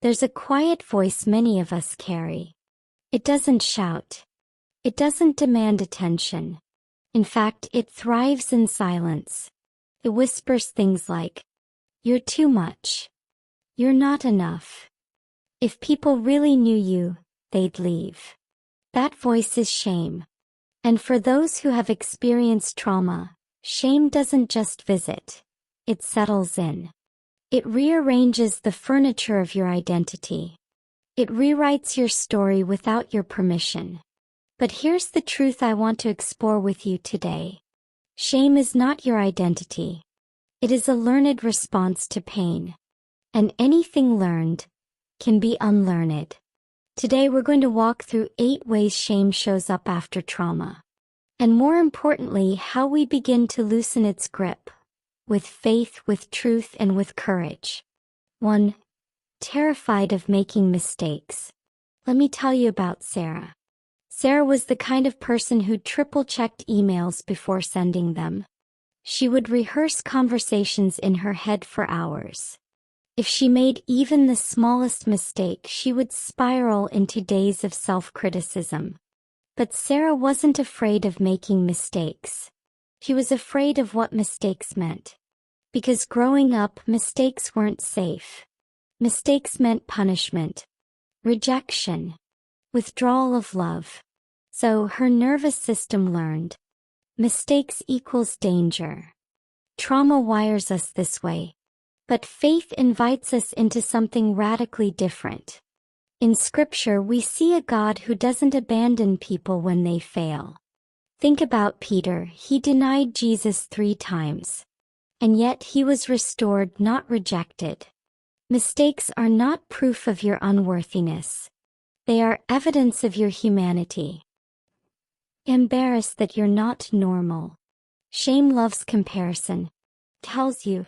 There's a quiet voice many of us carry. It doesn't shout. It doesn't demand attention. In fact, it thrives in silence. It whispers things like, "You're too much. You're not enough. If people really knew you, they'd leave." That voice is shame. And for those who have experienced trauma, shame doesn't just visit. It settles in. It rearranges the furniture of your identity. It rewrites your story without your permission. But here's the truth I want to explore with you today. Shame is not your identity. It is a learned response to pain. And anything learned can be unlearned. Today we're going to walk through 8 ways shame shows up after trauma. And more importantly, how we begin to loosen its grip. With faith, with truth, and with courage. 1. Terrified of making mistakes. Let me tell you about Sarah. Sarah was the kind of person who triple-checked emails before sending them. She would rehearse conversations in her head for hours. If she made even the smallest mistake, she would spiral into days of self-criticism. But Sarah wasn't afraid of making mistakes. She was afraid of what mistakes meant. Because growing up, mistakes weren't safe. Mistakes meant punishment, rejection, withdrawal of love. So her nervous system learned. Mistakes equals danger. Trauma wires us this way. But faith invites us into something radically different. In Scripture, we see a God who doesn't abandon people when they fail. Think about Peter. He denied Jesus 3 times. And yet he was restored, not rejected. Mistakes are not proof of your unworthiness. They are evidence of your humanity. Embarrassed that you're not normal. Shame loves comparison. Tells you,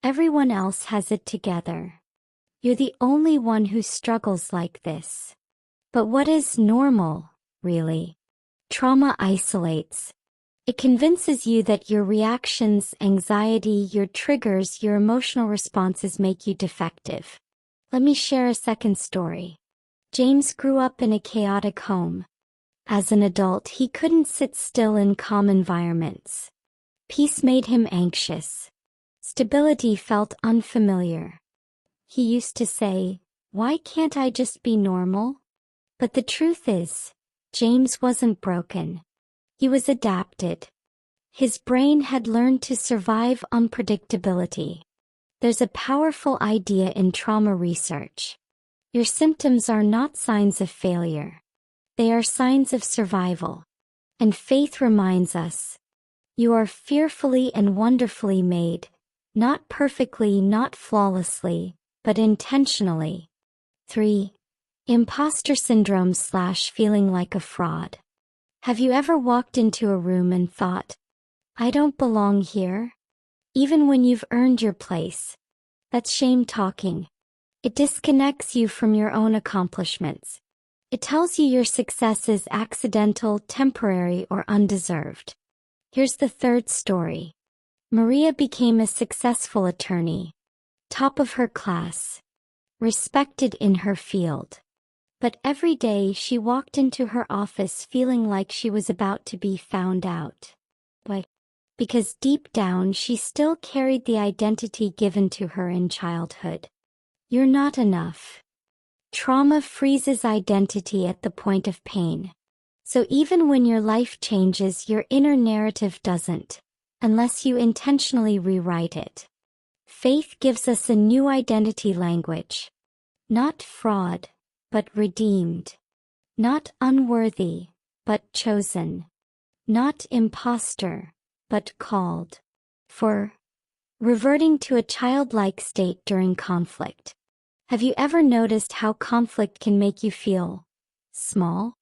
everyone else has it together. You're the only one who struggles like this. But what is normal, really? Trauma isolates. It convinces you that your reactions, anxiety, your triggers, your emotional responses make you defective. Let me share a second story. James grew up in a chaotic home. As an adult, he couldn't sit still in calm environments. Peace made him anxious. Stability felt unfamiliar. He used to say, "Why can't I just be normal?" But the truth is, James wasn't broken. He was adapted. His brain had learned to survive unpredictability. There's a powerful idea in trauma research. Your symptoms are not signs of failure. They are signs of survival. And faith reminds us, you are fearfully and wonderfully made, not perfectly, not flawlessly, but intentionally. 3. Imposter syndrome / feeling like a fraud. Have you ever walked into a room and thought, "I don't belong here"? Even when you've earned your place. That's shame talking. It disconnects you from your own accomplishments. It tells you your success is accidental, temporary, or undeserved. Here's the third story. Maria became a successful attorney. Top of her class. Respected in her field. But every day she walked into her office feeling like she was about to be found out. Why? Because deep down she still carried the identity given to her in childhood. You're not enough. Trauma freezes identity at the point of pain. So even when your life changes, your inner narrative doesn't, unless you intentionally rewrite it. Faith gives us a new identity language. Not fraud, but redeemed. Not unworthy, but chosen. Not imposter, but called. For reverting to a childlike state during conflict. Have you ever noticed how conflict can make you feel small?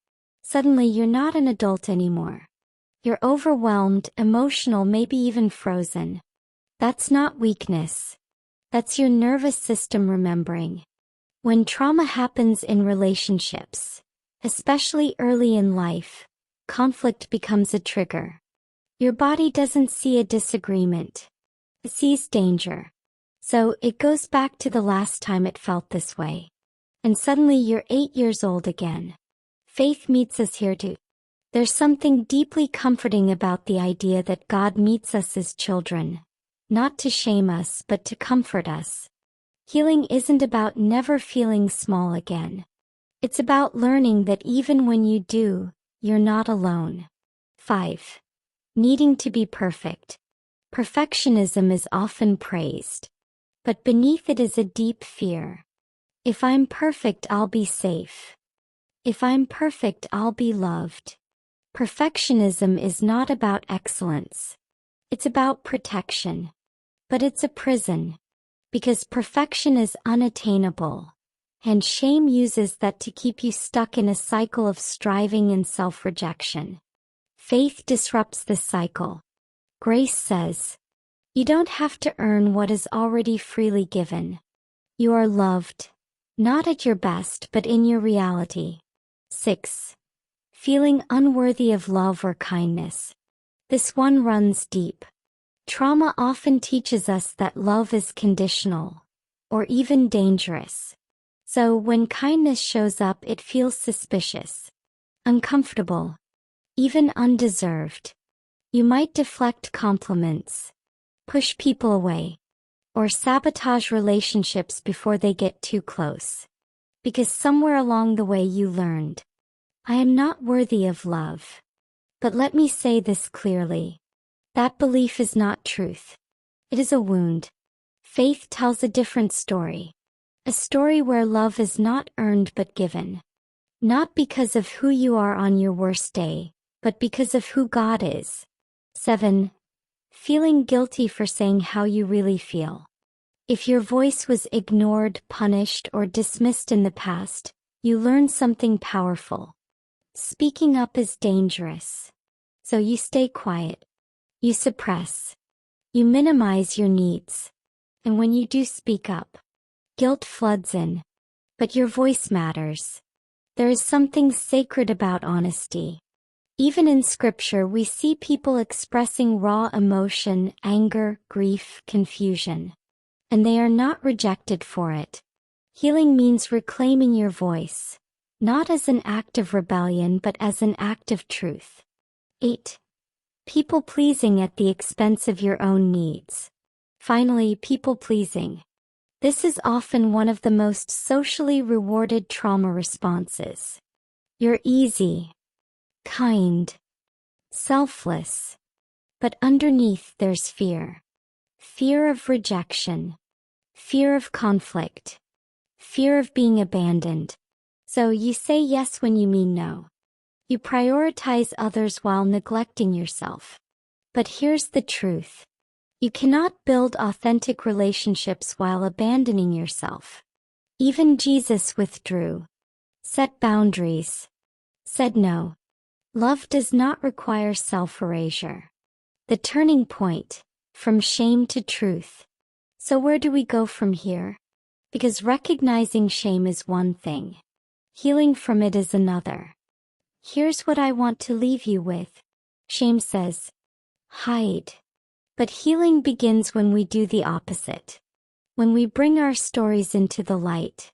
Suddenly you're not an adult anymore. You're overwhelmed, emotional, maybe even frozen. That's not weakness. That's your nervous system remembering. When trauma happens in relationships, especially early in life, conflict becomes a trigger. Your body doesn't see a disagreement. It sees danger. So it goes back to the last time it felt this way. and suddenly you're 8 years old again. Faith meets us here too. There's something deeply comforting about the idea that God meets us as children, not to shame us but to comfort us. Healing isn't about never feeling small again. It's about learning that even when you do, you're not alone. 5. Needing to be perfect. Perfectionism is often praised, but beneath it is a deep fear. If I'm perfect, I'll be safe. If I'm perfect, I'll be loved. Perfectionism is not about excellence. It's about protection. But it's a prison, because perfection is unattainable, and shame uses that to keep you stuck in a cycle of striving and self-rejection. Faith disrupts this cycle. Grace says, you don't have to earn what is already freely given. You are loved, not at your best but in your reality. 6. Feeling unworthy of love or kindness. This one runs deep. Trauma often teaches us that love is conditional, or even dangerous. So when kindness shows up, it feels suspicious, uncomfortable, even undeserved. You might deflect compliments, push people away, or sabotage relationships before they get too close. Because somewhere along the way you learned, I am not worthy of love. But let me say this clearly. That belief is not truth. It is a wound. Faith tells a different story. A story where love is not earned but given. Not because of who you are on your worst day, but because of who God is. 7. Feeling guilty for saying how you really feel. If your voice was ignored, punished, or dismissed in the past, you learn something powerful. Speaking up is dangerous. So you stay quiet. You suppress. You minimize your needs. And when you do speak up, guilt floods in. But your voice matters. There is something sacred about honesty. Even in scripture we see people expressing raw emotion, anger, grief, confusion. And they are not rejected for it. Healing means reclaiming your voice, not as an act of rebellion but as an act of truth. 8. People-pleasing at the expense of your own needs. Finally, people-pleasing. This is often one of the most socially rewarded trauma responses. You're easy, kind, selfless. But underneath there's fear. Fear of rejection. Fear of conflict. Fear of being abandoned. So you say yes when you mean no. You prioritize others while neglecting yourself. But here's the truth. You cannot build authentic relationships while abandoning yourself. Even Jesus withdrew, set boundaries, said no. Love does not require self-erasure. The turning point, from shame to truth. So where do we go from here? Because recognizing shame is one thing. Healing from it is another. Here's what I want to leave you with. Shame says, hide. But healing begins when we do the opposite. When we bring our stories into the light.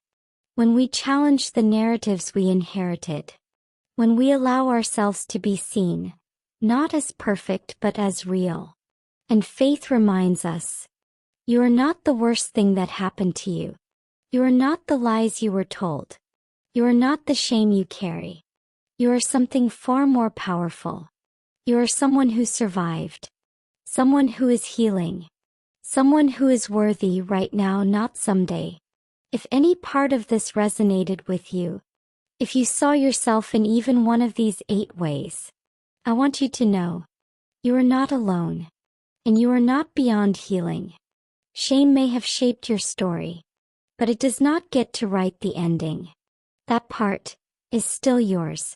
When we challenge the narratives we inherited. When we allow ourselves to be seen, not as perfect but as real. And faith reminds us, you are not the worst thing that happened to you. You are not the lies you were told. You are not the shame you carry. You are something far more powerful. You are someone who survived. Someone who is healing. Someone who is worthy right now, not someday. If any part of this resonated with you, if you saw yourself in even one of these 8 ways, I want you to know, you are not alone. And you are not beyond healing. Shame may have shaped your story, but it does not get to write the ending. That part is still yours.